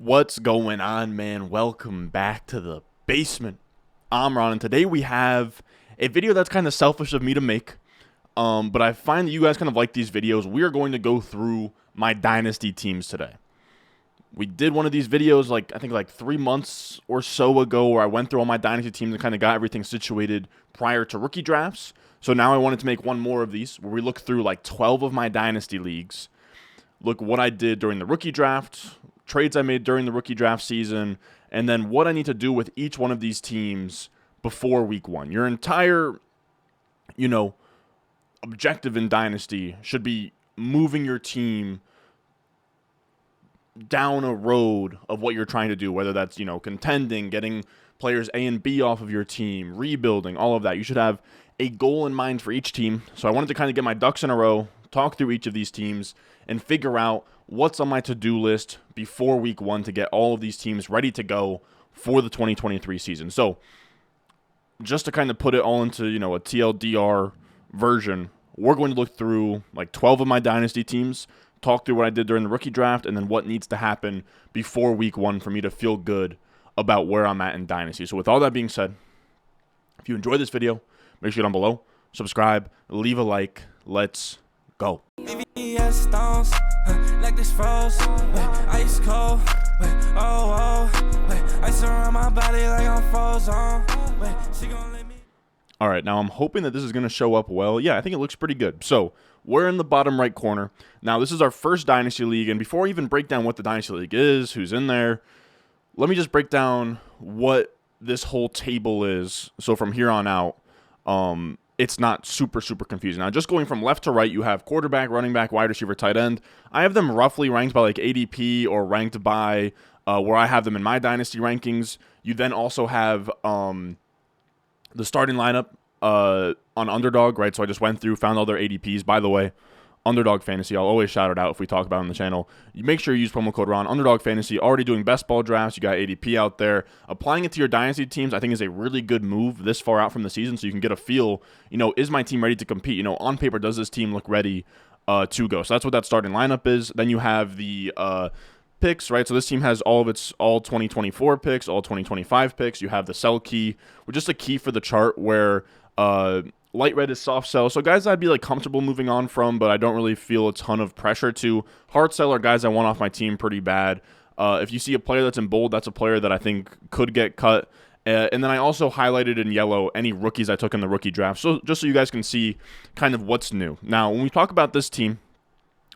What's going on, man? Welcome back to the basement. I'm Ron, and today we have a video that's kind of selfish of me to make, but I find that you guys kind of like these videos. We are going to go through my Dynasty teams today. We did one of these videos, I think 3 months or so ago, where I went through all my Dynasty teams and kind of got everything situated prior to rookie drafts. So now I wanted to make one more of these, where we look through like 12 of my Dynasty leagues, look what I did during the rookie draft, trades I made during the rookie draft season, and then what I need to do with each one of these teams before week one. Your entire, objective in Dynasty should be moving your team down a road of what you're trying to do, whether that's, contending, getting players A and B off of your team, rebuilding, all of that. You should have a goal in mind for each team. So I wanted to kind of get my ducks in a row, talk through each of these teams, and figure out what's on my to-do list before week one to get all of these teams ready to go for the 2023 season. So just to kind of put it all into, a TLDR version, we're going to look through like 12 of my Dynasty teams, talk through what I did during the rookie draft, and then what needs to happen before week one for me to feel good about where I'm at in Dynasty. So with all that being said, if you enjoyed this video, make sure you're down below, subscribe, leave a like. Let's go. Like this froze, ice cold, ice around my body like I'm frozen. She gonna let me. All right, now I'm hoping that this is going to show up well. Yeah, I think it looks pretty good. So we're in the bottom right corner. Now this is our first Dynasty League, and before I even break down what the Dynasty League is, who's in there, let me just break down what this whole table is. So from here on out, it's not super confusing. Now, just going from left to right, you have quarterback, running back, wide receiver, tight end. I have them roughly ranked by like ADP or ranked by where I have them in my Dynasty rankings. You then also have the starting lineup on Underdog, right? So I just went through, found all their ADPs. By the way, Underdog Fantasy, I'll always shout it out if we talk about it on the channel. You make sure you use promo code RON. Underdog Fantasy, already doing best ball drafts. You got ADP out there. Applying it to your Dynasty teams, I think, is a really good move this far out from the season, so you can get a feel, is my team ready to compete? On paper, does this team look ready to go? So that's what that starting lineup is. Then you have the picks, right? So this team has all 2024 picks, all 2025 picks. You have the sell key, which is a key for the chart where light red is soft sell. So guys I'd be like comfortable moving on from, but I don't really feel a ton of pressure to. Hard sell are guys I want off my team pretty bad. If you see a player that's in bold, that's a player that I think could get cut. And then I also highlighted in yellow any rookies I took in the rookie draft. So just so you guys can see kind of what's new. Now, when we talk about this team,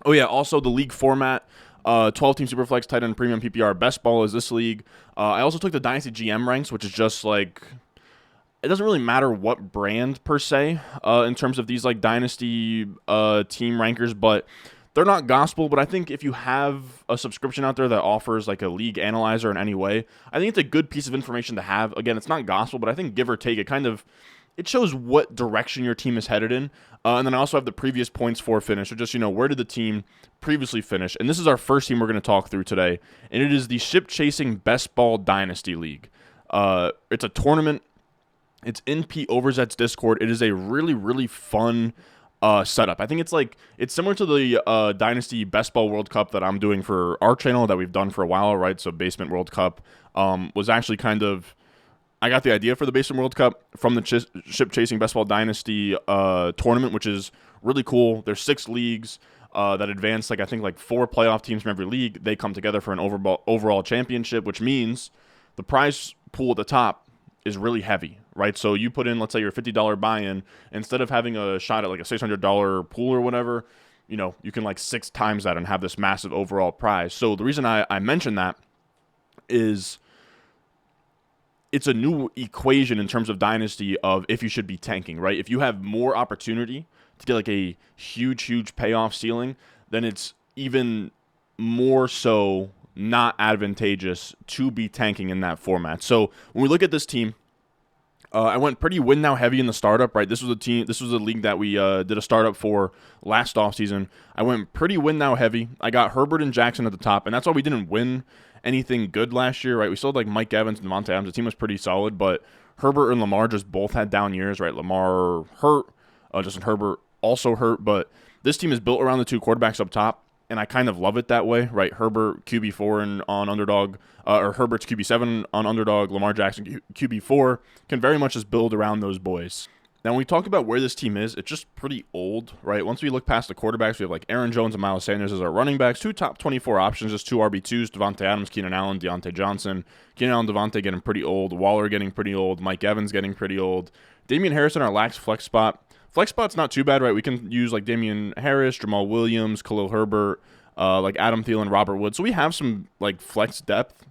also the league format, 12-team Superflex, tight end, premium, PPR, best ball is this league. I also took the Dynasty GM ranks, which is just like, it doesn't really matter what brand per se in terms of these like Dynasty team rankers, but they're not gospel. But I think if you have a subscription out there that offers like a league analyzer in any way, I think it's a good piece of information to have. Again, it's not gospel, but I think give or take, it shows what direction your team is headed in. And then I also have the previous points for finish, or just, where did the team previously finish? And this is our first team we're going to talk through today, and it is the Ship Chasing Best Ball Dynasty League. It's a tournament. It's in Pete Overzet's Discord. It is a really fun setup. I think it's similar to the Dynasty Best Ball World Cup that I'm doing for our channel that we've done for a while, right? So Basement World Cup was actually I got the idea for the Basement World Cup from the Ship Chasing Best Ball Dynasty tournament, which is really cool. There's 6 leagues that advance, I think 4 playoff teams from every league. They come together for an overall championship, which means the prize pool at the top is really heavy, right? So you put in, let's say, your $50 buy-in, instead of having a shot at like a $600 pool or whatever, you can 6 times that and have this massive overall prize. So the reason I mention that is it's a new equation in terms of Dynasty of if you should be tanking, right? If you have more opportunity to get a huge payoff ceiling, then it's even more so not advantageous to be tanking in that format. So when we look at this team, I went pretty win now heavy in the startup, right? This was a league that we did a startup for last offseason. I went pretty win now heavy. I got Herbert and Jackson at the top, and that's why we didn't win anything good last year, right? We still had Mike Evans and Devontae Adams. The team was pretty solid, but Herbert and Lamar just both had down years, right? Lamar hurt, Justin Herbert also hurt, but this team is built around the 2 quarterbacks up top. and I kind of love it that way, right? Herbert QB4 on underdog, or Herbert's QB7 on underdog, Lamar Jackson QB4 can very much just build around those boys. Now, when we talk about where this team is, it's just pretty old, right? Once we look past the quarterbacks, we have like Aaron Jones and Miles Sanders as our running backs, 2 top 24 options, just 2 RB2s, Devontae Adams, Keenan Allen, Deontay Johnson. Keenan Allen, Devontae getting pretty old, Waller getting pretty old, Mike Evans getting pretty old. Damian Harris in our lax flex spot. Flex spot's not too bad, right? We can use like Damian Harris, Jamal Williams, Khalil Herbert, like Adam Thielen, Robert Woods. So we have some like flex depth,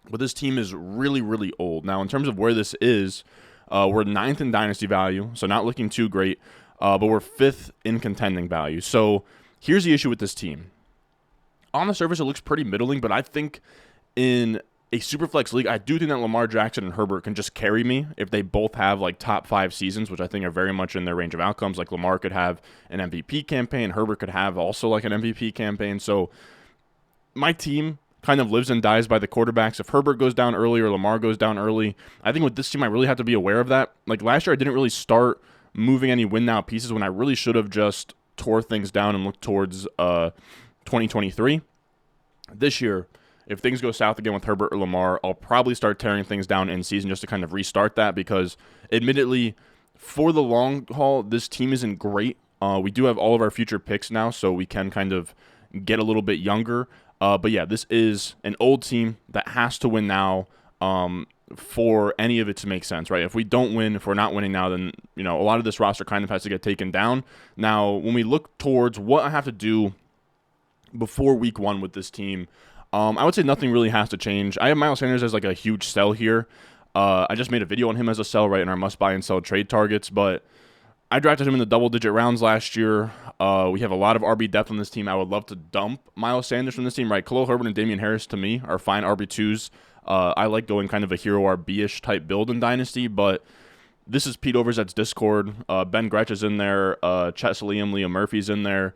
but this team is really, really old. Now, in terms of where this is, we're 9th in dynasty value, so not looking too great, but we're 5th in contending value. So here's the issue with this team. On the surface, it looks pretty middling, but I think in a Superflex league, I do think that Lamar Jackson and Herbert can just carry me if they both have like top 5 seasons, which I think are very much in their range of outcomes. Like Lamar could have an MVP campaign, Herbert could have also like an MVP campaign. So my team kind of lives and dies by the quarterbacks. If Herbert goes down early or Lamar goes down early, I think with this team, I really have to be aware of that. Like last year, I didn't really start moving any win now pieces when I really should have just tore things down and looked towards 2023. This year, if things go south again with Herbert or Lamar, I'll probably start tearing things down in season just to kind of restart that because admittedly, for the long haul, this team isn't great. We do have all of our future picks now, so we can kind of get a little bit younger. But yeah, this is an old team that has to win now for any of it to make sense, right? If we don't win, if we're not winning now, then, you know, a lot of this roster kind of has to get taken down. Now, when we look towards what I have to do before week 1 with this team, I would say nothing really has to change. I have Miles Sanders as like a huge sell here. I just made a video on him as a sell, right, in our must buy and sell trade targets, but I drafted him in the double-digit rounds last year. We have a lot of RB depth on this team. I would love to dump Miles Sanders from this team, right? Khalil Herbert and Damian Harris, to me, are fine RB2s. I like going kind of a hero RB-ish type build in Dynasty, but this is Pete Overzet's Discord. Ben Gretch is in there. Chet Liam, Liam Murphy's in there.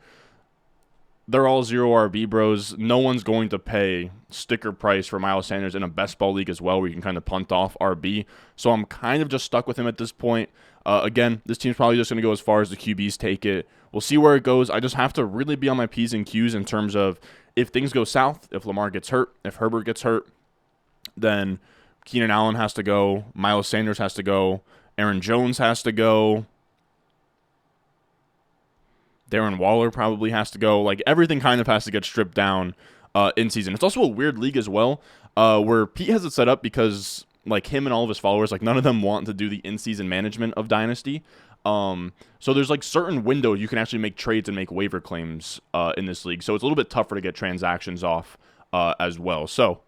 They're all 0 RB bros. No one's going to pay sticker price for Miles Sanders in a best ball league as well, where you can kind of punt off RB. So I'm kind of just stuck with him at this point. Again, this team's probably just going to go as far as the QBs take it. We'll see where it goes. I just have to really be on my P's and Q's in terms of if things go south, if Lamar gets hurt, if Herbert gets hurt, then Keenan Allen has to go, Miles Sanders has to go, Aaron Jones has to go, Darren Waller probably has to go. Like, everything kind of has to get stripped down in season. It's also a weird league as well, where Pete has it set up because, like, him and all of his followers, like, none of them want to do the in-season management of Dynasty. So there's, like, certain windows you can actually make trades and make waiver claims in this league. So it's a little bit tougher to get transactions off as well. So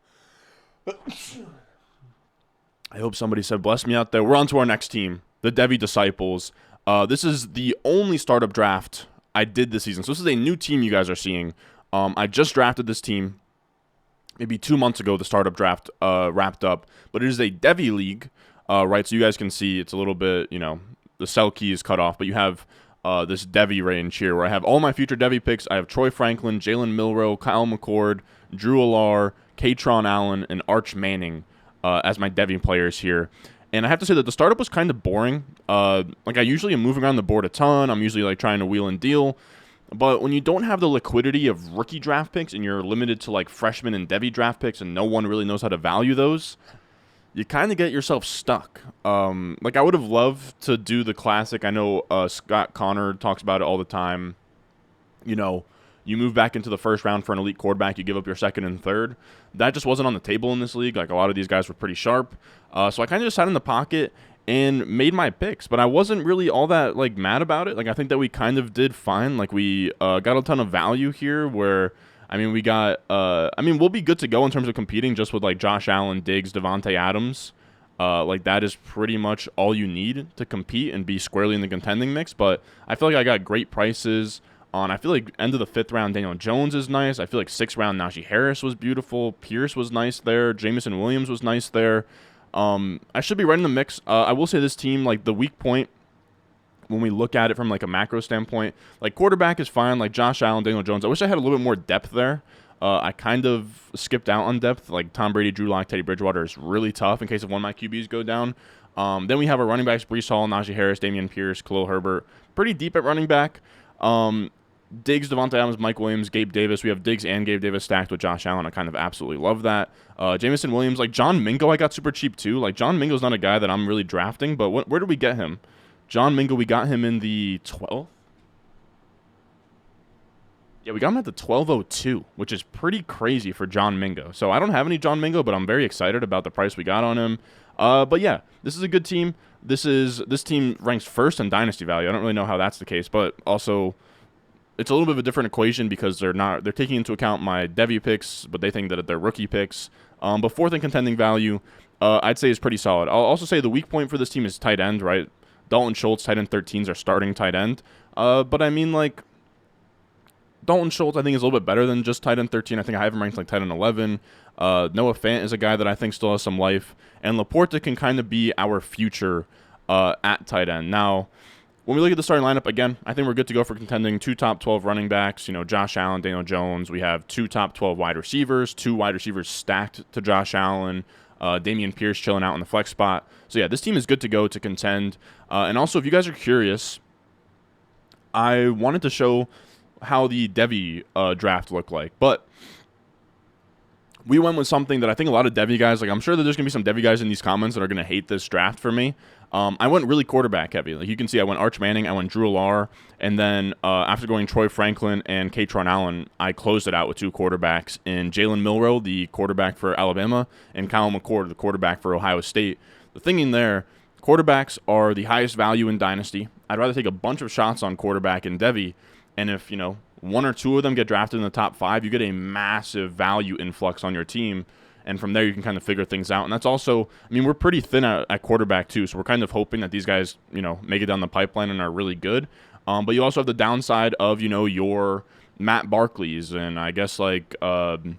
I hope somebody said bless me out there. We're on to our next team, the Devy Disciples. This is the only startup draft I did this season. So this is a new team you guys are seeing. I just drafted this team maybe 2 months ago. The startup draft wrapped up, but it is a Devy league, right? So you guys can see it's a little bit, you know, the sell key is cut off, but you have this Devy range here where I have all my future Devy picks. I have Troy Franklin, Jalen Milroe, Kyle McCord, Drew Alar, Katron Allen, and Arch Manning as my Devy players here. And I have to say that the startup was kind of boring. Like, I usually am moving around the board a ton. I'm usually, like, trying to wheel and deal. But when you don't have the liquidity of rookie draft picks and you're limited to, like, freshman and Devy draft picks and no one really knows how to value those, you kind of get yourself stuck. Like, I would have loved to do the classic. I know Scott Connor talks about it all the time. You know, you move back into the first round for an elite quarterback, you give up your second and third. That just wasn't on the table in this league. Like, a lot of these guys were pretty sharp. So I kind of just sat in the pocket and made my picks. But I wasn't really all that, like, mad about it. Like, I think that we kind of did fine. Like, we got a ton of value here where, I mean, we got, we'll be good to go in terms of competing just with, like, Josh Allen, Diggs, Devontae Adams. Like, that is pretty much all you need to compete and be squarely in the contending mix. But I feel like I got great prices on. I feel like end of the 5th round, Daniel Jones is nice. I feel like 6th round, Najee Harris was beautiful. Pierce was nice there. Jamison Williams was nice there. I should be right in the mix. I will say this team, like, the weak point, when we look at it from, like, a macro standpoint, like, quarterback is fine. Like, Josh Allen, Daniel Jones. I wish I had a little bit more depth there. I kind of skipped out on depth. Like, Tom Brady, Drew Lock, Teddy Bridgewater is really tough in case of one of my QBs go down. Then we have our running backs, Breece Hall, Najee Harris, Dameon Pierce, Khalil Herbert. Pretty deep at running back. Diggs, Devontae Adams, Mike Williams, Gabe Davis. We have Diggs and Gabe Davis stacked with Josh Allen. I kind of absolutely love that. Jameson Williams, like John Mingo, I got super cheap too. Like John Mingo's not a guy that I'm really drafting, but where did we get him? John Mingo, we got him in the 12th. Yeah, we got him at the 1202, which is pretty crazy for John Mingo. So I don't have any John Mingo, but I'm very excited about the price we got on him. But yeah, this is a good team. This team ranks first in dynasty value. I don't really know how that's the case, but also it's a little bit of a different equation because they're taking into account my Devy picks, but they think that they're rookie picks. But fourth in contending value, I'd say is pretty solid. I'll also say the weak point for this team is tight end, right? Dalton Schultz, tight end 13s are starting tight end. But I mean, like, Dalton Schultz, I think, is a little bit better than just tight end 13. I think I have him ranked like tight end 11. Noah Fant is a guy that I think still has some life. And Laporta can kind of be our future at tight end. Now, when we look at the starting lineup, again, I think we're good to go for contending 2 top 12 running backs. You know, Josh Allen, Daniel Jones. We have 2 top 12 wide receivers, 2 wide receivers stacked to Josh Allen. Damian Pierce chilling out in the flex spot. So, yeah, this team is good to go to contend. And also, if you guys are curious, I wanted to show how the Devy draft looked like. But we went with something that I think a lot of Devy guys, like I'm sure that there's going to be some Devy guys in these comments that are going to hate this draft for me. I went really quarterback heavy. Like you can see, I went Arch Manning, I went Drew Lar, and then after going Troy Franklin and Katron Allen, I closed it out with 2 quarterbacks in Jalen Milroe, the quarterback for Alabama, and Kyle McCord, the quarterback for Ohio State. The thing in there, quarterbacks are the highest value in Dynasty. I'd rather take a bunch of shots on quarterback in Devy, and if, you know, 1 or 2 of them get drafted in the top 5, you get a massive value influx on your team. And from there, you can kind of figure things out. And that's also, I mean, we're pretty thin at quarterback, too. So we're kind of hoping that these guys, you know, make it down the pipeline and are really good. But you also have the downside of, you know, your Matt Barkleys and I guess like, who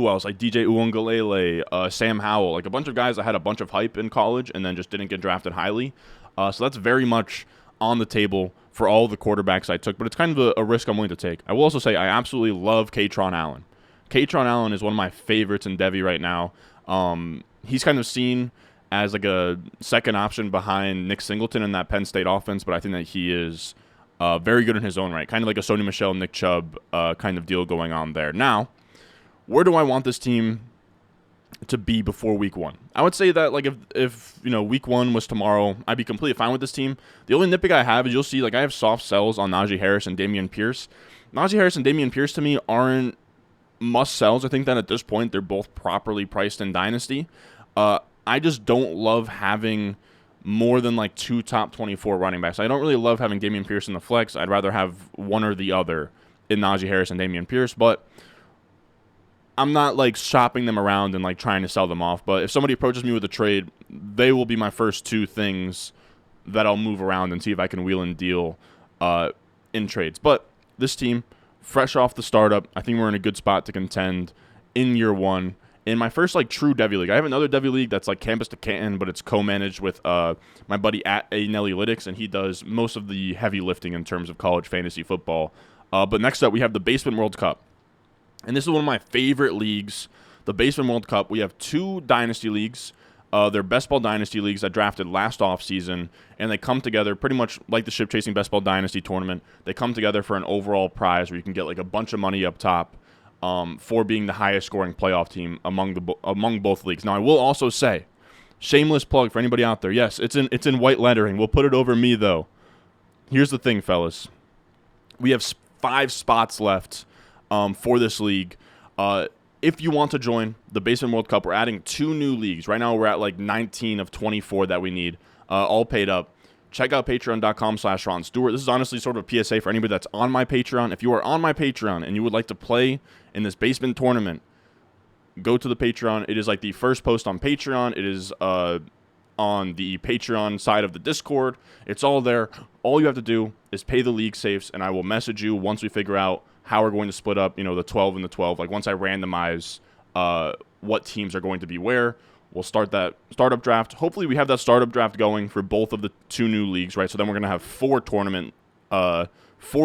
else? Like DJ Uungalele, Sam Howell, like a bunch of guys that had a bunch of hype in college and then just didn't get drafted highly. So that's very much on the table for all the quarterbacks I took. But it's kind of a risk I'm willing to take. I will also say I absolutely love Katron Allen. Katron Allen is one of my favorites in Devy right now. He's kind of seen as like a second option behind Nick Singleton in that Penn State offense, but I think that he is very good in his own right. Kind of like a Sony Michel, Nick Chubb kind of deal going on there. Now, where do I want this team to be before week 1? I would say that like if you know week 1 was tomorrow, I'd be completely fine with this team. The only nitpick I have is you'll see like I have soft sells on Najee Harris and Damian Pierce. Najee Harris and Damian Pierce to me aren't must sells. I think that at this point they're both properly priced in Dynasty. I just don't love having more than like 2 top 24 running backs. I don't really love having Damian Pierce in the flex. I'd rather have one or the other in Najee Harris and Damian Pierce, but I'm not like shopping them around and like trying to sell them off. But if somebody approaches me with a trade, they will be my first 2 things that I'll move around and see if I can wheel and deal in trades. But this team, fresh off the startup, I think we're in a good spot to contend in year 1. In my first like true Devy league, I have another Devy league that's like campus to Canton, but it's co-managed with my buddy at Analytics, and he does most of the heavy lifting in terms of college fantasy football. But next up, we have the Basement World Cup, and this is one of my favorite leagues. The Basement World Cup. We have 2 dynasty leagues. They're best ball dynasty leagues that drafted last offseason, and they come together pretty much like the Ship Chasing Best Ball Dynasty tournament. They come together for an overall prize where you can get like a bunch of money up top for being the highest scoring playoff team among both leagues. Now, I will also say, shameless plug for anybody out there. Yes, it's in white lettering. We'll put it over me though. Here's the thing, fellas. We have 5 spots left for this league. If you want to join the Basement World Cup, we're adding 2 new leagues. Right now, we're at like 19 of 24 that we need, all paid up. Check out patreon.com/Ron Stewart. This is honestly sort of a PSA for anybody that's on my Patreon. If you are on my Patreon and you would like to play in this basement tournament, go to the Patreon. It is like the first post on Patreon. It is on the Patreon side of the Discord. It's all there. All you have to do is pay the league safes, and I will message you once we figure out how we're going to split up, you know, the 12 and the 12. Like once I randomize what teams are going to be where, we'll start that startup draft. Hopefully we have that startup draft going for both of the 2 new leagues, right? So then we're going to have 4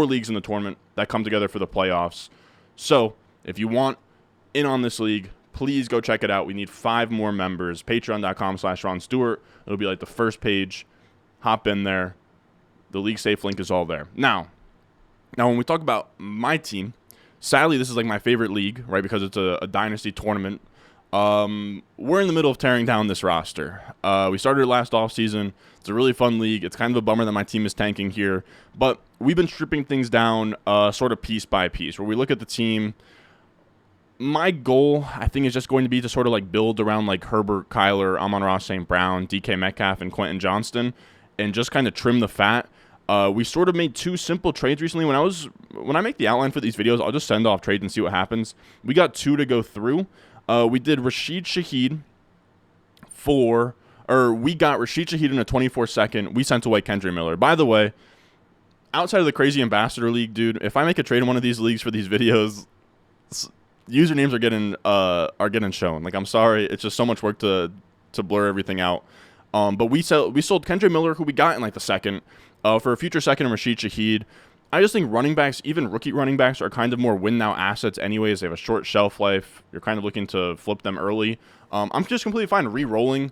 leagues in the tournament that come together for the playoffs. So if you want in on this league, please go check it out. We need 5 more members. Patreon.com/Ron Stewart. It'll be like the first page. Hop in there. The league safe link is all there. Now, Now, when we talk about my team, sadly, this is like my favorite league, right? Because it's a dynasty tournament. We're in the middle of tearing down this roster. We started it last offseason. It's a really fun league. It's kind of a bummer that my team is tanking here, but we've been stripping things down sort of piece by piece, where we look at the team. My goal, I think, is just going to be to sort of like build around like Herbert, Kyler, Amon-Ra St. Brown, DK Metcalf, and Quentin Johnston, and just kind of trim the fat. We sort of made 2 simple trades recently. When I make the outline for these videos, I'll just send off trades and see what happens. We got 2 to go through. We did Rashid Shaheed we got Rashid Shaheed in a 24-second. We sent away Kendra Miller. By the way, outside of the Crazy Ambassador League, dude, if I make a trade in one of these leagues for these videos, usernames are getting shown. Like, I'm sorry, it's just so much work to blur everything out. But we sold Kendra Miller, who we got in like the second, for a future second, and Rashid Shaheed. I just think running backs, even rookie running backs, are kind of more win-now assets anyways. They have a short shelf life. You're kind of looking to flip them early. I'm just completely fine re-rolling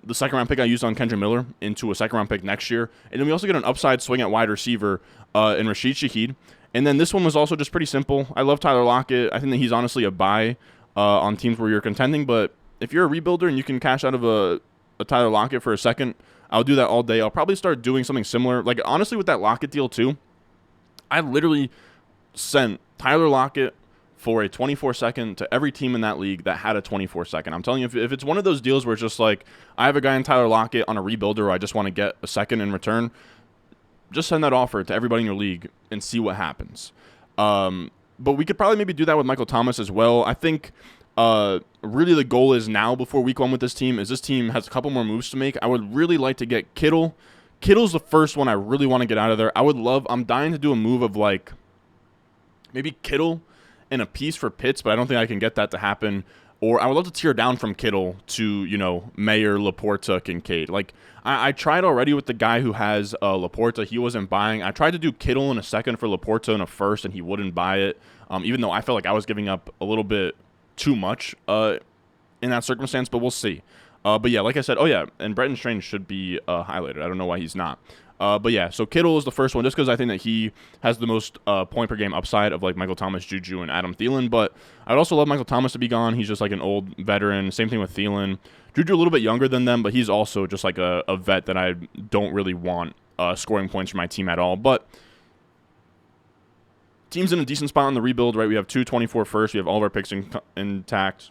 the second-round pick I used on Kendra Miller into a second-round pick next year. And then we also get an upside swing at wide receiver in Rashid Shaheed. And then this one was also just pretty simple. I love Tyler Lockett. I think that he's honestly a buy on teams where you're contending. But if you're a rebuilder and you can cash out of a Tyler Lockett for a second, I'll do that all day. I'll probably start doing something similar. Like, honestly, with that Lockett deal, too, I literally sent Tyler Lockett for a 24-second to every team in that league that had a 24-second. I'm telling you, if it's one of those deals where it's just like, I have a guy in Tyler Lockett on a rebuilder where I just want to get a second in return, just send that offer to everybody in your league and see what happens. But we could probably maybe do that with Michael Thomas as well. I think really the goal is now, before week 1 with this team has a couple more moves to make. I would really like to get Kittle. Kittle's the first one I really want to get out of there. I'm dying to do a move of like maybe Kittle and a piece for Pitts, but I don't think I can get that to happen. Or I would love to tear down from Kittle to, Mayer, Laporta, Kincaid. Like, I tried already with the guy who has Laporta. He wasn't buying. I tried to do Kittle in a second for Laporta in a first, and he wouldn't buy it, even though I felt like I was giving up a little bit too much in that circumstance, but we'll see. But yeah, like I said, and Bretton Strange should be highlighted. I don't know why he's not. But yeah, so Kittle is the first one, just because I think that he has the most point per game upside of like Michael Thomas, Juju, and Adam Thielen. But I'd also love Michael Thomas to be gone. He's just like an old veteran. Same thing with Thielen. Juju a little bit younger than them, but he's also just like a vet that I don't really want scoring points for my team at all. But team's in a decent spot on the rebuild, right? We have 224 first. We have all of our picks intact.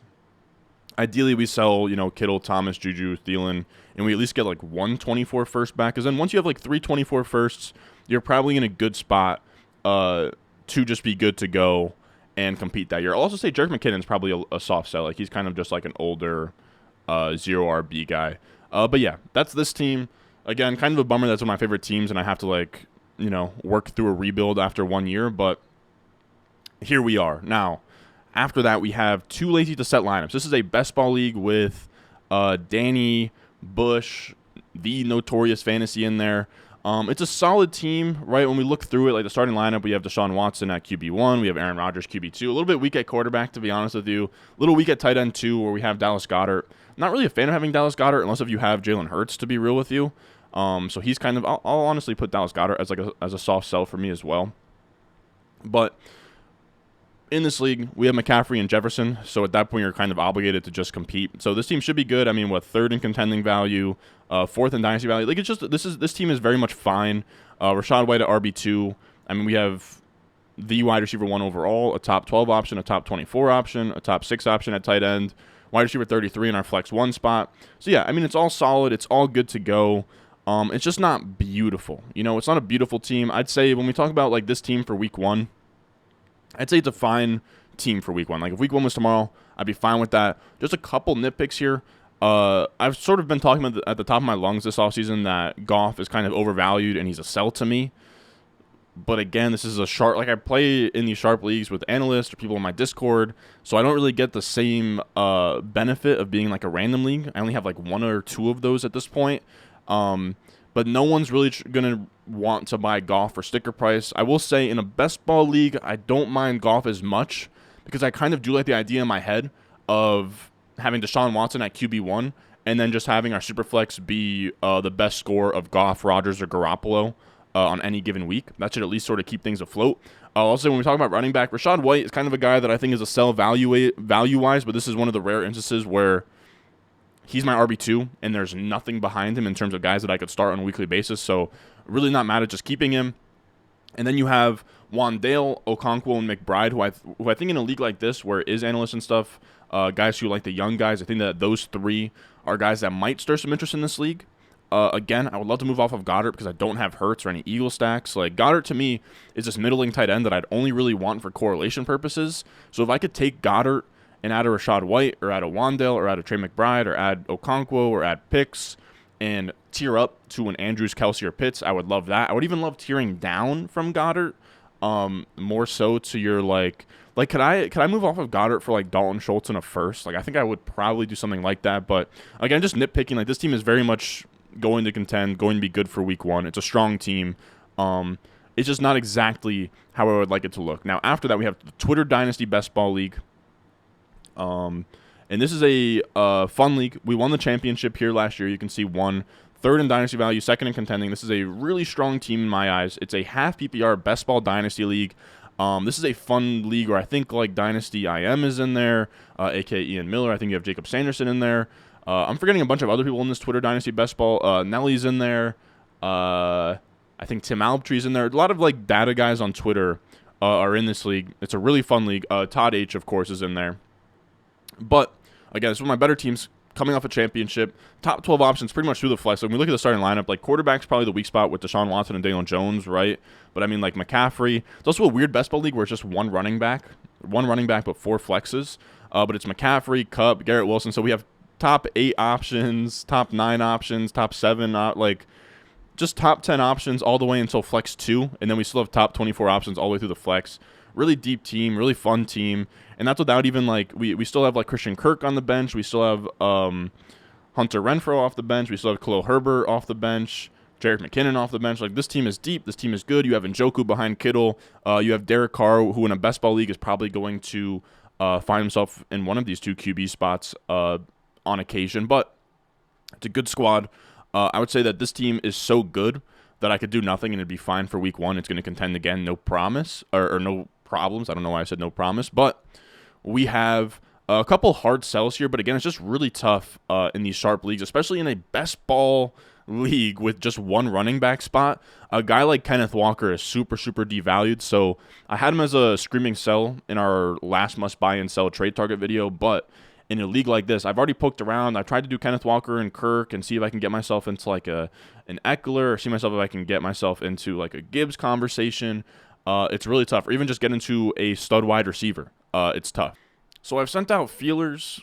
Ideally, we sell, Kittle, Thomas, Juju, Thielen, and we at least get like 124 first back. Because then once you have like 324 firsts, you're probably in a good spot to just be good to go and compete that year. I'll also say Jerick McKinnon's probably a soft sell. Like, he's kind of just like an older 0 RB guy. But yeah, that's this team. Again, kind of a bummer. That's one of my favorite teams, and I have to work through a rebuild after 1 year. But here we are now. After that, we have 2 lazy to set lineups. This is a best ball league with Danny, Bush, the Notorious Fantasy in there. It's a solid team, right? When we look through it, like the starting lineup, we have Deshaun Watson at QB1. We have Aaron Rodgers QB2. A little bit weak at quarterback, to be honest with you. A little weak at tight end 2, where we have Dallas Goedert. Not really a fan of having Dallas Goedert, unless if you have Jalen Hurts, to be real with you. So he's kind of, I'll honestly put Dallas Goedert as a soft sell for me as well. But in this league, we have McCaffrey and Jefferson, so at that point, you're kind of obligated to just compete. So this team should be good. I mean, third in contending value, fourth in dynasty value. Like, it's just this team is very much fine. Rachaad White at RB2. I mean, we have the wide receiver 1 overall, a top 12 option, a top 24 option, a top 6 option at tight end, wide receiver 33 in our flex 1 spot. So yeah, I mean, it's all solid. It's all good to go. It's just not beautiful. It's not a beautiful team. I'd say when we talk about like this team for week 1, I'd say it's a fine team for week 1. Like, if week 1 was tomorrow, I'd be fine with that. Just a couple nitpicks here. I've sort of been talking about at the top of my lungs this offseason that Goff is kind of overvalued and he's a sell to me. But again, this is a sharp, like, I play in these sharp leagues with analysts or people in my Discord, so I don't really get the same benefit of being like a random league. I only have like 1 or 2 of those at this point. But no one's really going to want to buy Goff for sticker price. I will say in a best ball league, I don't mind Goff as much because I kind of do like the idea in my head of having Deshaun Watson at QB1 and then just having our Superflex be the best score of Goff, Rodgers, or Garoppolo on any given week. That should at least sort of keep things afloat. Also, when we talk about running back, Rachaad White is kind of a guy that I think is a sell value-wise, but this is one of the rare instances where he's my RB2, and there's nothing behind him in terms of guys that I could start on a weekly basis, so really not mad at just keeping him. And then you have Wandale, Okonkwo, and McBride, who I think in a league like this, where it is analysts and stuff, guys who like the young guys, I think that those three are guys that might stir some interest in this league. Again, I would love to move off of Goddard because I don't have Hurts or any Eagle stacks. Like, Goddard to me is this middling tight end that I'd only really want for correlation purposes. So if I could take Goddard and add a Rachaad White or add a Wandale or add a Trey McBride or add Okonkwo or add Pitts and tier up to an Andrews, Kelsey, or Pitts, I would love that. I would even love tiering down from Goddard, more so to your like could I move off of Goddard for like Dalton Schultz in a first? Like, I think I would probably do something like that. But again, just nitpicking. Like, this team is very much going to contend, going to be good for week one. It's a strong team. It's just not exactly how I would like it to look. Now, after that, we have the Twitter Dynasty Best Ball League. And this is a fun league. We won the championship here last year. You can see third in Dynasty value, second in contending. This is a really strong team in my eyes. It's a half PPR Best Ball Dynasty League. This is a fun league where I think like Dynasty IM is in there, aka Ian Miller. I think you have Jacob Sanderson in there. I'm forgetting a bunch of other people in this Twitter Dynasty Best Ball. Nelly's in there. I think Tim Albtree's in there. A lot of like data guys on Twitter are in this league. It's a really fun league. Todd H, of course, is in there. But again, it's one of my better teams coming off a championship. Top 12 options pretty much through the flex. So when we look at the starting lineup, like quarterback's probably the weak spot with Deshaun Watson and Daniel Jones, right? But I mean, like McCaffrey. It's also a weird best ball league where it's just one running back but 4 flexes. But it's McCaffrey, Kupp, Garrett Wilson. So we have top 8 options, top 9 options, top 7, just top 10 options all the way until flex 2, and then we still have top 24 options all the way through the flex. Really deep team, really fun team, and that's without even like we still have like Christian Kirk on the bench. We still have Hunter Renfrow off the bench. We still have Khalil Herbert off the bench. Jerick McKinnon off the bench. Like, this team is deep. This team is good. You have Njoku behind Kittle. You have Derek Carr, who in a best ball league is probably going to find himself in one of these 2 QB spots on occasion, but it's a good squad. I would say that this team is so good that I could do nothing and it'd be fine for week 1. It's going to contend again, no promise, or no problems. I don't know why I said no promise, but we have a couple hard sells here, but again, it's just really tough in these sharp leagues, especially in a best ball league with just one running back spot. A guy like Kenneth Walker is super, super devalued, so I had him as a screaming sell in our last must buy and sell trade target video, but in a league like this, I've already poked around. I tried to do Kenneth Walker and Kirk and see if I can get myself into like an Eckler, or see myself if I can get myself into like a Gibbs conversation. It's really tough. Or even just get into a stud wide receiver. It's tough. So I've sent out feelers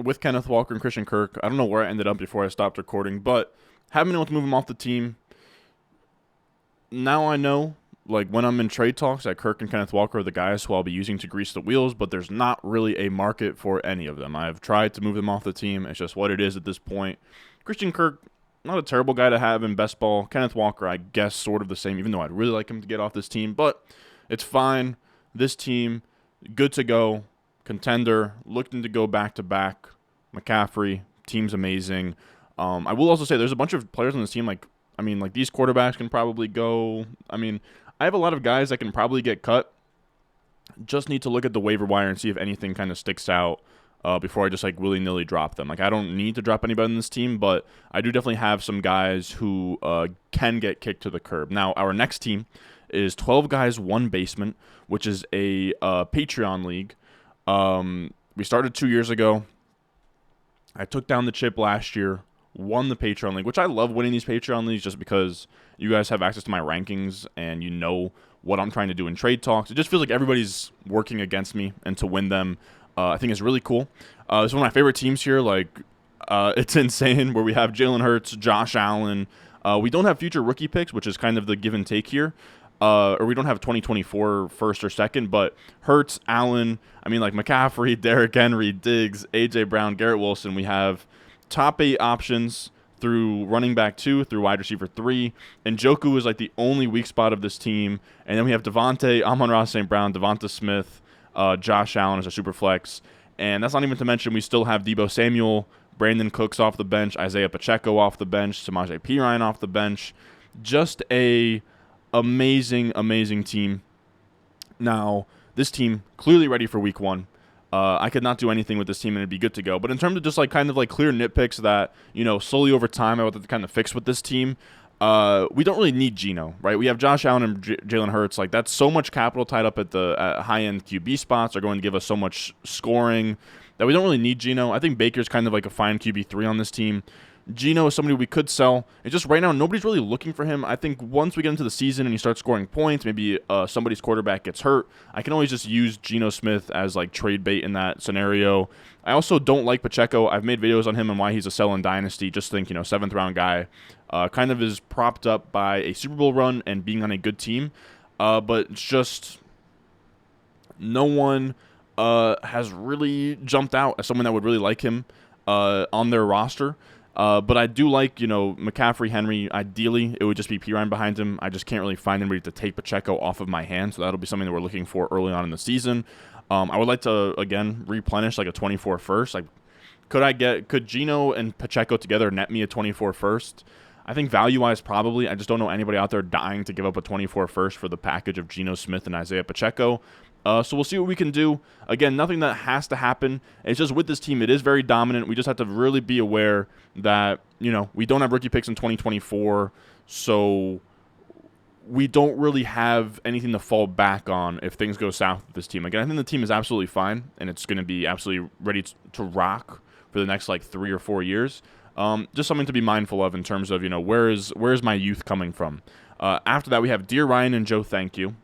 with Kenneth Walker and Christian Kirk. I don't know where I ended up before I stopped recording, but haven't been able to move them off the team. Now I know, like, when I'm in trade talks, that Kirk and Kenneth Walker are the guys who I'll be using to grease the wheels, but there's not really a market for any of them. I've tried to move them off the team. It's just what it is at this point. Christian Kirk, not a terrible guy to have in best ball. Kenneth Walker, I guess, sort of the same, even though I'd really like him to get off this team, but it's fine. This team, good to go. Contender, looking to go back-to-back. McCaffrey, team's amazing. I will also say there's a bunch of players on this team, like these quarterbacks can probably go. I have a lot of guys that can probably get cut. Just need to look at the waiver wire and see if anything kind of sticks out before I just like willy-nilly drop them. Like, I don't need to drop anybody in this team, but I do definitely have some guys who can get kicked to the curb. Now, our next team is 12 guys, 1 basement, which is a Patreon league. We started 2 years ago. I took down the chip last year, won the Patreon league, which I love winning these Patreon leagues just because you guys have access to my rankings and you know what I'm trying to do in trade talks. It just feels like everybody's working against me, and to win them, I think is really cool. It's one of my favorite teams here. Like, it's insane where we have Jalen Hurts, Josh Allen. We don't have future rookie picks, which is kind of the give and take here. Or we don't have 2024 first or second, but Hurts, Allen, like McCaffrey, Derrick Henry, Diggs, A.J. Brown, Garrett Wilson. We have top 8 options through running back 2, through wide receiver 3. And Njoku is like the only weak spot of this team. And then we have Devontae, Amon-Ra St. Brown, Devonta Smith, Josh Allen as a super flex. And that's not even to mention we still have Deebo Samuel, Brandon Cooks off the bench, Isaiah Pacheco off the bench, Samaje Perine off the bench. Just a amazing, amazing team. Now, this team clearly ready for week 1. I could not do anything with this team and it'd be good to go. But in terms of just like kind of like clear nitpicks that, slowly over time I would have to kind of fix with this team, we don't really need Geno, right? We have Josh Allen and Jalen Hurts. Like, that's so much capital tied up at the high-end QB spots. Are going to give us so much scoring that we don't really need Geno. I think Baker's kind of like a fine QB3 on this team. Geno is somebody we could sell. It's just right now nobody's really looking for him. I think once we get into the season and you start scoring points, maybe somebody's quarterback gets hurt, I can always just use Geno Smith as like trade bait in that scenario. I also don't like Pacheco. I've made videos on him and why he's a sell in Dynasty. Just think, 7th round guy. Kind of is propped up by a Super Bowl run and being on a good team. But it's just no one has really jumped out as someone that would really like him on their roster. But I do like, McCaffrey, Henry. Ideally, it would just be Pirine behind him. I just can't really find anybody to take Pacheco off of my hand, so that'll be something that we're looking for early on in the season. I would like to, again, replenish like a 24 first. Like, could Geno and Pacheco together net me a 24 first? I think value-wise, probably. I just don't know anybody out there dying to give up a 24 first for the package of Geno Smith and Isaiah Pacheco. So we'll see what we can do. Again, nothing that has to happen. It's just with this team, it is very dominant. We just have to really be aware that, we don't have rookie picks in 2024, so we don't really have anything to fall back on if things go south with this team. Again, I think the team is absolutely fine, and it's going to be absolutely ready to rock for the next, 3 or 4 years. Just something to be mindful of in terms of, where is my youth coming from. After that, we have Dear Ryan and Joe Thank You,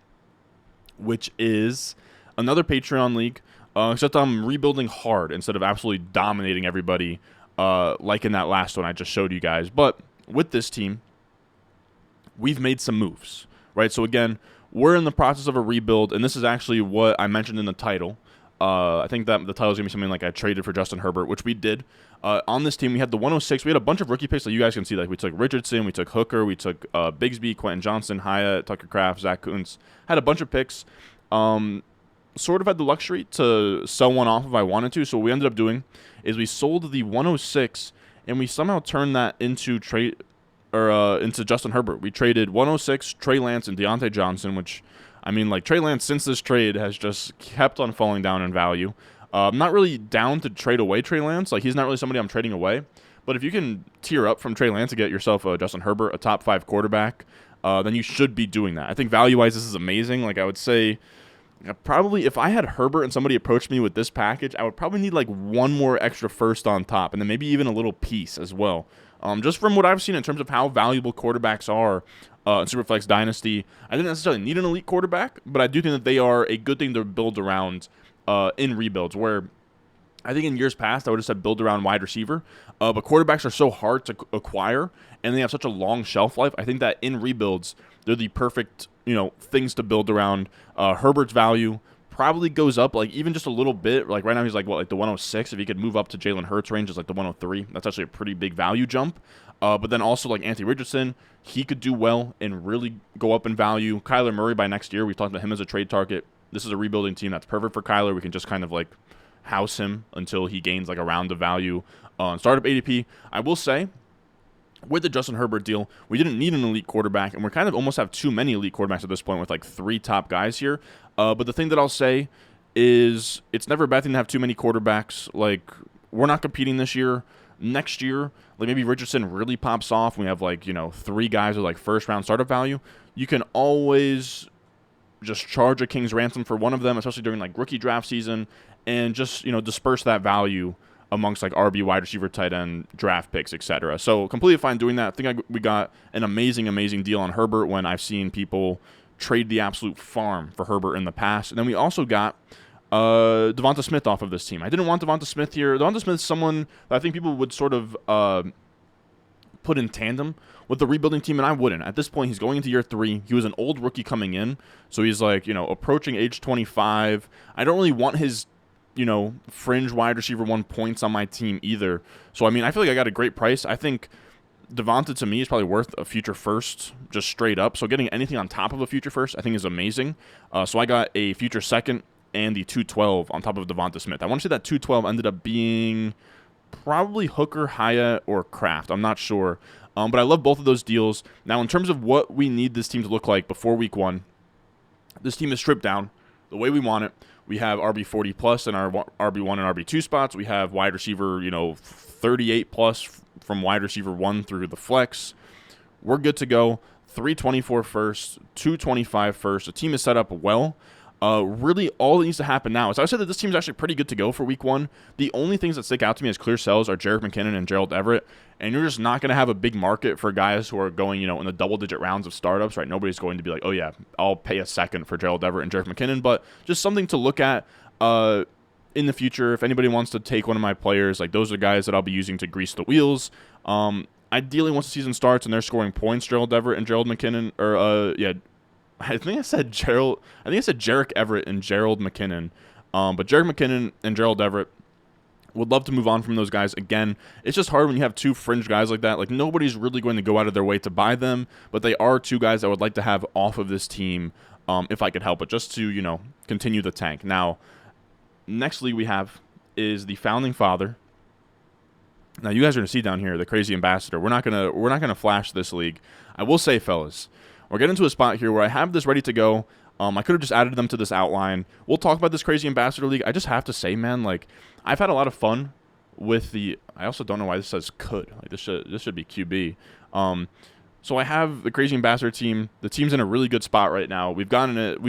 which is another Patreon league, except I'm rebuilding hard instead of absolutely dominating everybody like in that last one I just showed you guys. But with this team, we've made some moves, right? So again, we're in the process of a rebuild, and this is actually what I mentioned in the title. I think that the title is going to be something like I traded for Justin Herbert, which we did. On this team, we had the 106. We had a bunch of rookie picks that you guys can see. Like, we took Richardson, we took Hooker, we took Bigsby, Quentin Johnson, Hyatt, Tucker Kraft, Zach Kuntz. Had a bunch of picks. Sort of had the luxury to sell one off if I wanted to. So what we ended up doing is we sold the 106, and we somehow turned that into into Justin Herbert. We traded 106, Trey Lance, and Deontay Johnson, which, Trey Lance, since this trade, has just kept on falling down in value. I'm not really down to trade away Trey Lance. Like, he's not really somebody I'm trading away. But if you can tier up from Trey Lance to get yourself a Justin Herbert, a top 5 quarterback, then you should be doing that. I think value-wise, this is amazing. Like, I would say probably if I had Herbert and somebody approached me with this package, I would probably need one more extra first on top, and then maybe even a little piece as well. Just from what I've seen in terms of how valuable quarterbacks are in Superflex Dynasty, I didn't necessarily need an elite quarterback, but I do think that they are a good thing to build around in rebuilds, where I think in years past I would have said build around wide receiver, but quarterbacks are so hard to acquire and they have such a long shelf life. I think that in rebuilds they're the perfect things to build around. Herbert's value probably goes up even just a little bit. Like right now he's the 106. If he could move up to Jalen Hurts range, is the 103. That's actually a pretty big value jump. But then also Anthony Richardson, he could do well and really go up in value. Kyler Murray by next year, we've talked about him as a trade target. This is a rebuilding team that's perfect for Kyler. We can just kind of house him until he gains a round of value on startup ADP. I will say, with the Justin Herbert deal, we didn't need an elite quarterback, and we kind of almost have too many elite quarterbacks at this point with 3 top guys here. But the thing that I'll say is it's never a bad thing to have too many quarterbacks. We're not competing this year. Next year, maybe Richardson really pops off. We have 3 guys with first round startup value. You can always just charge a king's ransom for one of them, especially during rookie draft season, and just disperse that value amongst RB, wide receiver, tight end, draft picks, etc. So completely fine doing that. I think we got an amazing deal on Herbert when I've seen people trade the absolute farm for Herbert in the past. And then we also got Devonta Smith off of this team. I didn't want Devonta Smith here. Devonta Smith is someone that I think people would sort of put in tandem with the rebuilding team, and I wouldn't. At this point, he's going into year 3. He was an old rookie coming in, so he's approaching age 25. I don't really want his fringe wide receiver 1 points on my team either. So I feel like I got a great price. I think Devonta to me is probably worth a future first, just straight up. So getting anything on top of a future first, I think is amazing. So I got a future second and the 212 on top of Devonta Smith. I want to say that 212 ended up being probably Hooker, Hyatt, or Kraft. I'm not sure. But I love both of those deals. Now, in terms of what we need this team to look like before week 1, this team is stripped down the way we want it. We have RB 40 plus in our RB1 and RB2 spots. We have wide receiver, 38 plus from wide receiver 1 through the flex. We're good to go. 324 first, 225 first. The team is set up well. Really, all that needs to happen now is I would say that this team is actually pretty good to go for week 1. The only things that stick out to me as clear sells are Jerick McKinnon and Gerald Everett, and you're just not going to have a big market for guys who are going, in the double-digit rounds of startups, right? Nobody's going to be like, oh yeah, I'll pay a second for Gerald Everett and Jerick McKinnon, but just something to look at in the future. If anybody wants to take one of my players, like those are guys that I'll be using to grease the wheels. Ideally, once the season starts and they're scoring points, Gerald Everett and Gerald McKinnon, I think I said Jerick Everett and Gerald McKinnon. But Jerick McKinnon and Gerald Everett, would love to move on from those guys. Again, it's just hard when you have two fringe guys like that. Like, nobody's really going to go out of their way to buy them, but they are two guys I would like to have off of this team if I could help it, just to, continue the tank. Now, next league we have is the Founding Father. Now, you guys are going to see down here the Crazy Ambassador. We're not gonna flash this league. I will say, fellas, we're getting to a spot here where I have this ready to go. I could have just added them to this outline. We'll talk about this Crazy Ambassador League. I just have to say, man, like, I've had a lot of fun with the... I also don't know why this says could. Like, this should be QB. So I have the Crazy Ambassador team. The team's in a really good spot right now. We've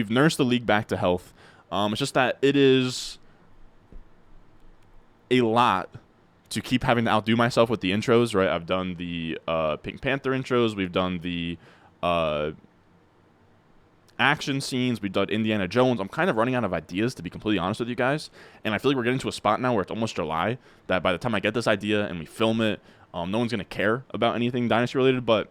nursed the league back to health. It's just that it is a lot to keep having to outdo myself with the intros, right? I've done the Pink Panther intros. We've done the... action scenes. We've done Indiana Jones. I'm kind of running out of ideas, to be completely honest with you guys, and I feel like we're getting to a spot now where it's almost July, that by the time I get this idea and we film it, no one's going to care about anything Dynasty related. But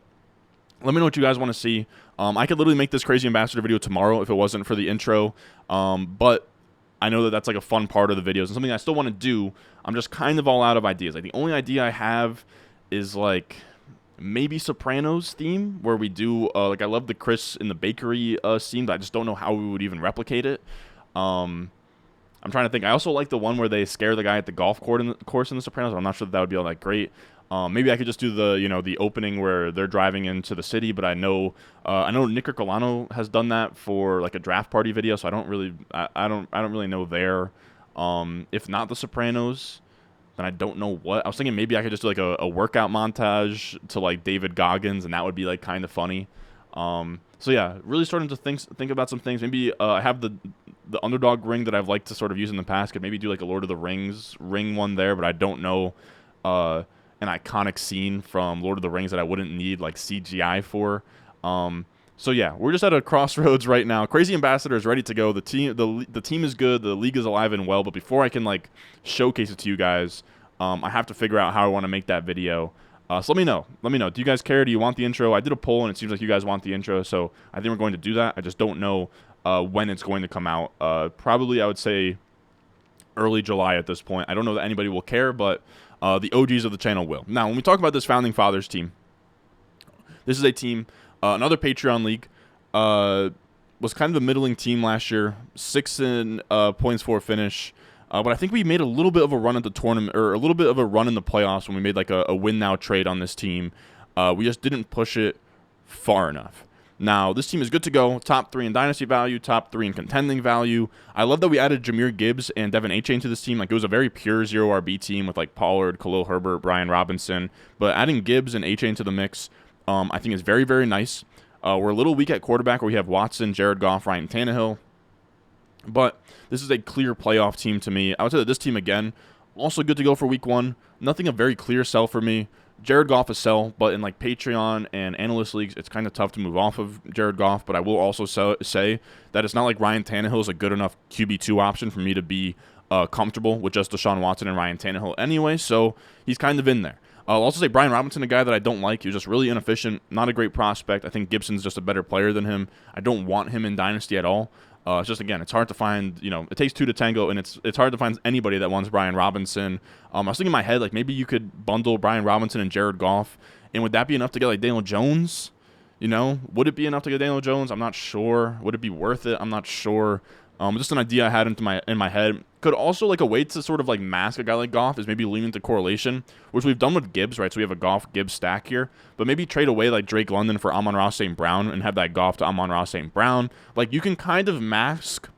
let me know what you guys want to see. I could literally make this Crazy Ambassador video tomorrow if it wasn't for the intro, but I know that that's like a fun part of the videos and something I still want to do. I'm just kind of all out of ideas. Like, the only idea I have is like maybe Sopranos theme, where we do like, I love the Chris in the bakery scene, but I just don't know how we would even replicate it. I'm trying to think. I also like the one where they scare the guy at the golf course in the Sopranos. I'm not sure that would be all that great. Maybe I could just do the the opening where they're driving into the city, but I know Nick Colano has done that for like a draft party video, so I don't really know there. If not the Sopranos, then I don't know what. I was thinking maybe I could just do like a workout montage to like David Goggins, and that would be like kind of funny. So yeah, really starting to think about some things. Maybe I have the underdog ring that I've liked to sort of use in the past. Could maybe do like a Lord of the Rings ring one there, but I don't know an iconic scene from Lord of the Rings that I wouldn't need like CGI for. So yeah, we're just at a crossroads right now. Crazy Ambassador is ready to go. The team is good. The league is alive and well. But before I can like showcase it to you guys, I have to figure out how I want to make that video. So let me know. Do you guys care? Do you want the intro? I did a poll and it seems like you guys want the intro. So I think we're going to do that. I just don't know when it's going to come out. Probably I would say early July at this point. I don't know that anybody will care, but the OGs of the channel will. Now, when we talk about this Founding Fathers team, this is a team. Another Patreon league, was kind of a middling team last year, 6 in points for finish. But I think we made a little bit of a run at the tournament, or a little bit of a run in the playoffs when we made like a win now trade on this team. We just didn't push it far enough. Now, this team is good to go. Top 3 in Dynasty value, top 3 in contending value. I love that we added Jahmyr Gibbs and Devin Achane to this team. Like, it was a very pure 0RB team with like Pollard, Khalil Herbert, Brian Robinson. But adding Gibbs and Achane to the mix, I think is very, very nice. We're a little weak at quarterback where we have Watson, Jared Goff, Ryan Tannehill. But this is a clear playoff team to me. I would say that this team, again, also good to go for week 1. Nothing a very clear sell for me. Jared Goff is sell, but in like Patreon and analyst leagues, it's kind of tough to move off of Jared Goff. But I will also say that it's not like Ryan Tannehill is a good enough QB2 option for me to be comfortable with just Deshaun Watson and Ryan Tannehill anyway. So he's kind of in there. I'll also say Brian Robinson, a guy that I don't like. He was just really inefficient, not a great prospect. I think Gibson's just a better player than him. I don't want him in Dynasty at all. It's just, again, it's hard to find, it takes 2 to tango, and it's hard to find anybody that wants Brian Robinson. I was thinking in my head, like, maybe you could bundle Brian Robinson and Jared Goff, and would that be enough to get, like, Daniel Jones? Would it be enough to get Daniel Jones? I'm not sure. Would it be worth it? I'm not sure. Just an idea I had in my head. Could also, like, a way to sort of like mask a guy like Goff is maybe lean into correlation, which we've done with Gibbs, right? So we have a Goff-Gibbs stack here, but maybe trade away like Drake London for Amon-Ra St. Brown and have that Goff to Amon-Ra St. Brown. Like, you can kind of mask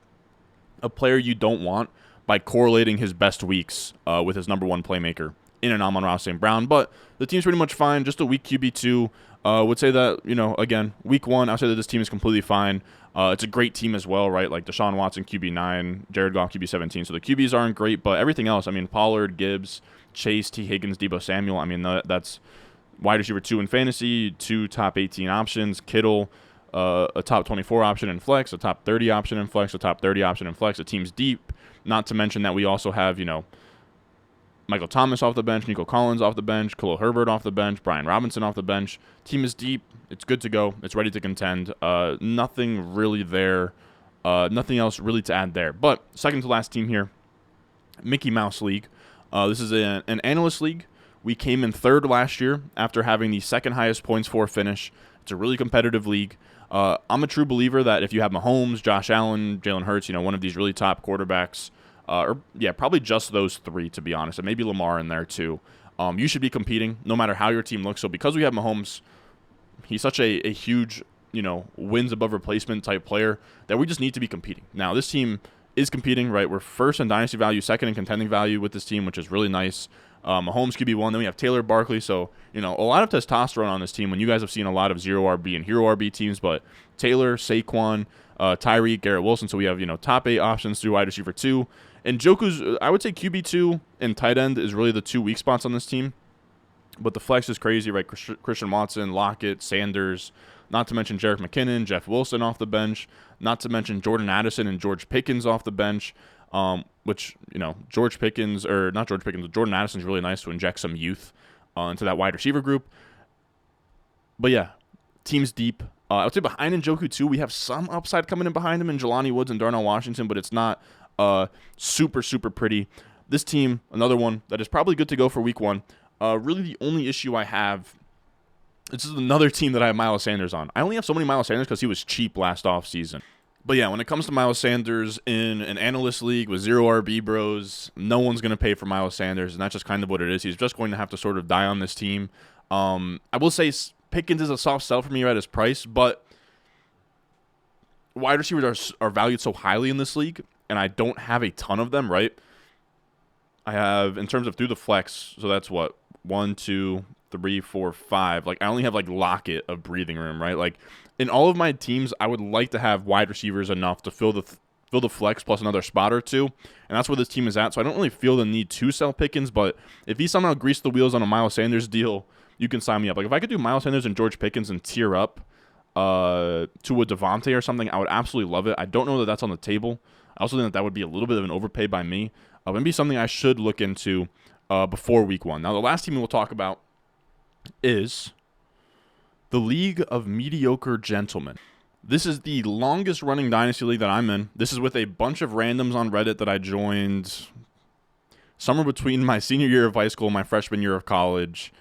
a player you don't want by correlating his best weeks with his number one playmaker in an Amon-Ra St. Brown. But the team's pretty much fine. Just a weak QB2. Would say that, again, week 1, I'll say that this team is completely fine. It's a great team as well, right? Like Deshaun Watson, QB9, Jared Goff, QB17. So the QBs aren't great, but everything else, I mean, Pollard, Gibbs, Chase, T. Higgins, Deebo Samuel, I mean, that's wide receiver 2 in fantasy, 2 top 18 options, Kittle, a top 24 option in flex, a top 30 option in flex, a top 30 option in flex. The team's deep, not to mention that we also have, Michael Thomas off the bench, Nico Collins off the bench, Khalil Herbert off the bench, Brian Robinson off the bench. Team is deep. It's good to go. It's ready to contend. Nothing really there. Nothing else really to add there. But second to last team here, Mickey Mouse League. This is an analyst league. We came in third last year after having the second highest points for finish. It's a really competitive league. I'm a true believer that if you have Mahomes, Josh Allen, Jalen Hurts, one of these really top quarterbacks, probably just those 3, to be honest, and maybe Lamar in there too. You should be competing no matter how your team looks. So because we have Mahomes, he's such a huge, wins above replacement type player that we just need to be competing. Now, this team is competing, right? We're first in dynasty value, second in contending value with this team, which is really nice. Mahomes QB1, then we have Taylor Barkley. So, a lot of testosterone on this team when you guys have seen a lot of 0 RB and hero RB teams, but Taylor, Saquon, Tyreek, Garrett Wilson. So we have, top 8 options through wide receiver 2. And Njoku's, I would say QB2 and tight end is really the 2 weak spots on this team. But the flex is crazy, right? Christian Watson, Lockett, Sanders, not to mention Jerick McKinnon, Jeff Wilson off the bench, not to mention Jordan Addison and George Pickens off the bench, which, Jordan Addison's really nice to inject some youth into that wide receiver group. But yeah, team's deep. I would say behind Njoku too, we have some upside coming in behind him in Jelani Woods and Darnell Washington, but it's not super, super pretty. This team, another one that is probably good to go for week 1. Really the only issue I have, this is another team that I have Miles Sanders on. I only have so many Miles Sanders because he was cheap last offseason. But yeah, when it comes to Miles Sanders in an analyst league with 0 RB bros, no one's going to pay for Miles Sanders, and that's just kind of what it is. He's just going to have to sort of die on this team. I will say Pickens is a soft sell for me at his price, but wide receivers are valued so highly in this league, and I don't have a ton of them, right? I have, in terms of through the flex, so that's what, 1, 2, 3, 4, 5. Like, I only have, like, Lockett of breathing room, right? Like, in all of my teams, I would like to have wide receivers enough to fill the flex plus another spot or 2, and that's where this team is at. So I don't really feel the need to sell Pickens, but if he somehow greased the wheels on a Miles Sanders deal, you can sign me up. Like, if I could do Miles Sanders and George Pickens and tier up to a Devontae or something, I would absolutely love it. I don't know that that's on the table. I also think that would be a little bit of an overpay by me. Maybe something I should look into before week 1. Now, the last team we'll talk about is the League of Mediocre Gentlemen. This is the longest running Dynasty League that I'm in. This is with a bunch of randoms on Reddit that I joined somewhere between my senior year of high school and my freshman year of college.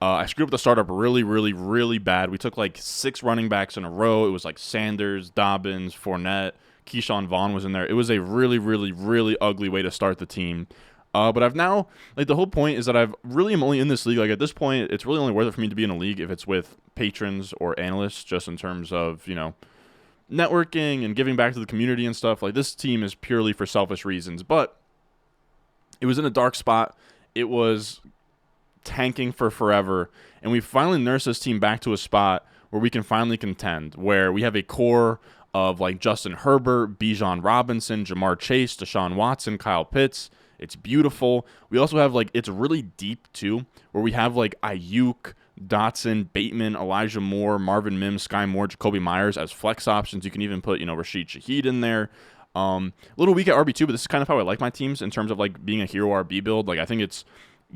I screwed up the startup really, really, really bad. We took like 6 running backs in a row. It was like Sanders, Dobbins, Fournette, Keyshawn Vaughn was in there. It was a really, really, really ugly way to start the team. But I've now, like, the whole point is that I've really am only in this league. Like, at this point, it's really only worth it for me to be in a league if it's with patrons or analysts, just in terms of, networking and giving back to the community and stuff. Like, this team is purely for selfish reasons. But it was in a dark spot. It was tanking for forever. And we finally nursed this team back to a spot where we can finally contend, where we have a core of, like, Justin Herbert, Bijan Robinson, Jamar Chase, Deshaun Watson, Kyle Pitts. It's beautiful. We also have, like, it's really deep, too, where we have, like, Ayuk, Dotson, Bateman, Elijah Moore, Marvin Mims, Sky Moore, Jacoby Myers as flex options. You can even put, Rashid Shaheed in there. A little weak at RB2, but this is kind of how I like my teams in terms of, like, being a hero RB build. Like, I think it's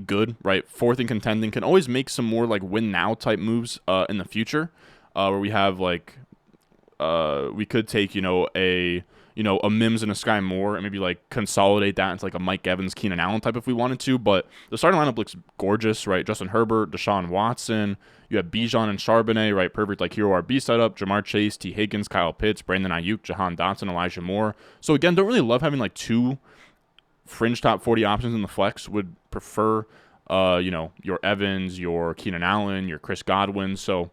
good, right? Fourth in contending. Can always make some more, like, win-now type moves in the future, where we have, like, we could take, a a Mims and a Sky Moore and maybe like consolidate that into like a Mike Evans, Keenan Allen type if we wanted to. But the starting lineup looks gorgeous, right? Justin Herbert, Deshaun Watson. You have Bijan and Charbonnet, right? Perfect like hero RB setup. Jamar Chase, T. Higgins, Kyle Pitts, Brandon Ayuk, Jahan Dotson, Elijah Moore. So again, don't really love having like 2 fringe top 40 options in the flex. Would prefer, your Evans, your Keenan Allen, your Chris Godwin. So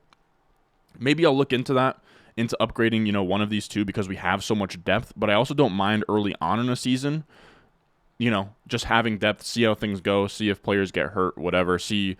maybe I'll look into that, into upgrading, one of these 2 because we have so much depth. But I also don't mind early on in a season, just having depth, see how things go, see if players get hurt, whatever. See,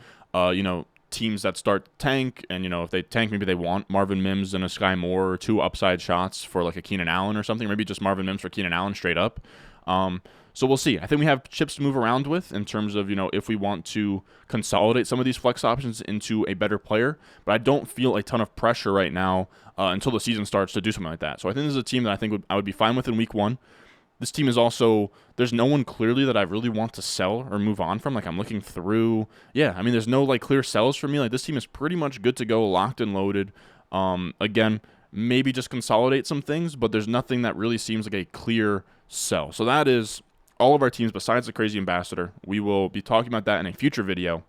teams that start to tank, and if they tank, maybe they want Marvin Mims and a Sky Moore or 2 upside shots for like a Keenan Allen or something. Maybe just Marvin Mims for Keenan Allen straight up. So we'll see. I think we have chips to move around with in terms of, if we want to consolidate some of these flex options into a better player. But I don't feel a ton of pressure right now until the season starts to do something like that. So I think this is a team that I think I would be fine with in week 1. This team is also, there's no one clearly that I really want to sell or move on from. Like I'm looking through, there's no like clear sells for me. Like this team is pretty much good to go, locked and loaded. Again, maybe just consolidate some things, but there's nothing that really seems like a clear sell. So that is all of our teams besides the Crazy Ambassador. We will be talking about that in a future video.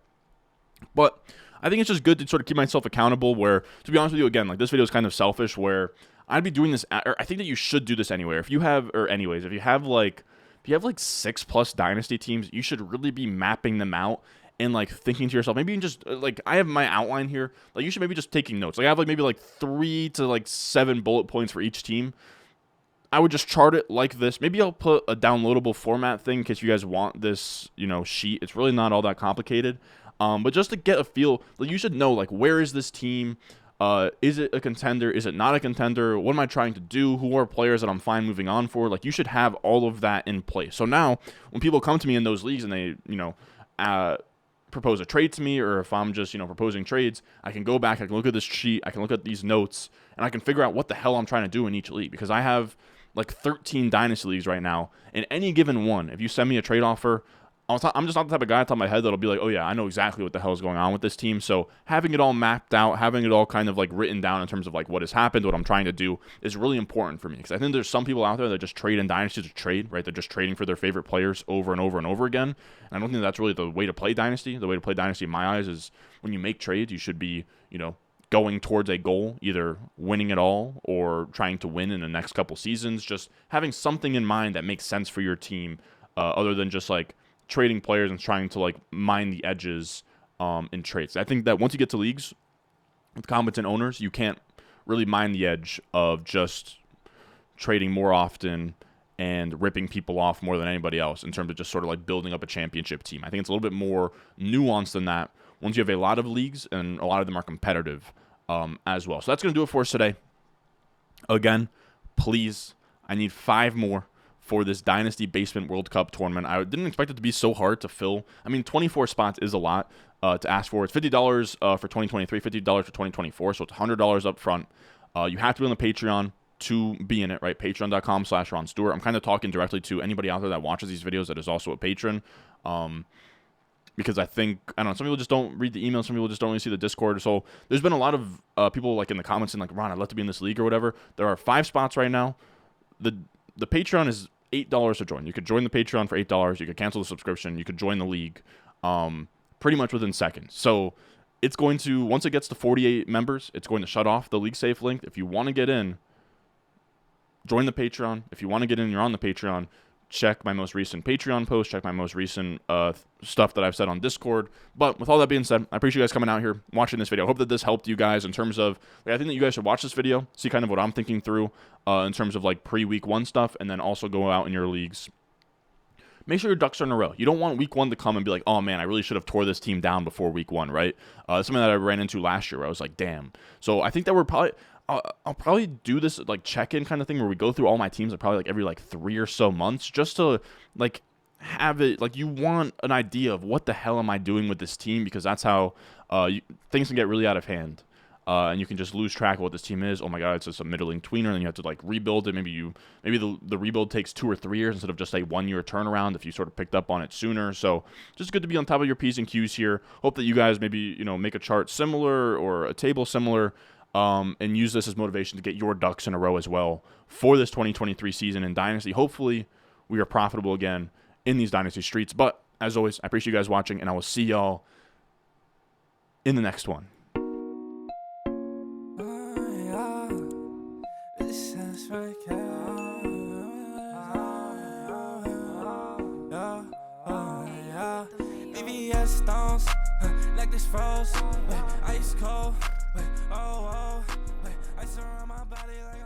But I think it's just good to sort of keep myself accountable where, to be honest with you, again, like this video is kind of selfish where I'd be doing this, or I think that you should do this anywhere. If you have 6+ Dynasty teams, you should really be mapping them out and like thinking to yourself, maybe you just like, I have my outline here. Like you should maybe just taking notes. Like I have like maybe like 3 to 7 bullet points for each team. I would just chart it like this. Maybe I'll put a downloadable format thing in case you guys want this, sheet. It's really not all that complicated. But just to get a feel, like you should know, like, where is this team? Is it a contender? Is it not a contender? What am I trying to do? Who are players that I'm fine moving on for? Like, you should have all of that in place. So now, when people come to me in those leagues and they, propose a trade to me, or if I'm just, proposing trades, I can go back, I can look at this sheet, I can look at these notes, and I can figure out what the hell I'm trying to do in each league. Because I have like 13 Dynasty leagues right now. In any given one, if you send me a trade offer, I'm just not the type of guy on top of my head that'll be like, oh yeah, I know exactly what the hell is going on with this team. So having it all mapped out, having it all kind of like written down in terms of like what has happened, what I'm trying to do, is really important for me. Because I think there's some people out there that just trade in Dynasty to trade, right? They're just trading for their favorite players over and over and over again. And I don't think that's really the way to play Dynasty. The way to play Dynasty in my eyes is when you make trades, you should be, going towards a goal, either winning it all or trying to win in the next couple seasons. Just having something in mind that makes sense for your team, other than just like trading players and trying to like mine the edges in trades. I think that once you get to leagues with competent owners, you can't really mine the edge of just trading more often and ripping people off more than anybody else in terms of just sort of like building up a championship team. I think it's a little bit more nuanced than that once you have a lot of leagues and a lot of them are competitive as well. So that's going to do it for us today. Again, please, I need 5 more for this Dynasty Basement World Cup tournament. I didn't expect it to be so hard to fill. I mean, 24 spots is a lot to ask for. It's $50 for 2023, $50 for 2024, so it's $100 up front. You have to be on the Patreon to be in it, right? Patreon.com/Ron Stewart. I'm kind of talking directly to anybody out there that watches these videos that is also a patron. Because I don't know, some people just don't read the emails, some people just don't really see the Discord. So there's been a lot of people like in the comments saying like, Ron, I'd love to be in this league or whatever. There are 5 spots right now. The Patreon is $8 to join. You could join the Patreon for $8. You could cancel the subscription. You could join the league pretty much within seconds. So it's going to, once it gets to 48 members, it's going to shut off the League Safe link. If you want to get in, join the Patreon. If you want to get in, you're on the Patreon. Check my most recent Patreon post. Check my most recent stuff that I've said on Discord. But with all that being said, I appreciate you guys coming out here, watching this video. I hope that this helped you guys in terms of, I think that you guys should watch this video, see kind of what I'm thinking through in terms of like pre-week 1 stuff, and then also go out in your leagues. Make sure your ducks are in a row. You don't want week 1 to come and be like, oh man, I really should have tore this team down before week 1, right? Something that I ran into last year where I was like, damn. So I think that we're probably... I'll probably do this like check-in kind of thing where we go through all my teams probably like every like 3 or so months just to like have it like you want an idea of what the hell am I doing with this team, because that's how things can get really out of hand and you can just lose track of what this team is. Oh my god, it's just a middling tweener, and you have to like rebuild it. Maybe the rebuild takes 2 or 3 years instead of just a 1-year turnaround if you sort of picked up on it sooner. So just good to be on top of your P's and Q's here. Hope that you guys maybe make a chart similar or a table similar. and use this as motivation to get your ducks in a row as well for this 2023 season in Dynasty. Hopefully, we are profitable again in these Dynasty streets. But as always, I appreciate you guys watching, and I will see y'all in the next one. Stones, like this froze, ice cold, ice around my body like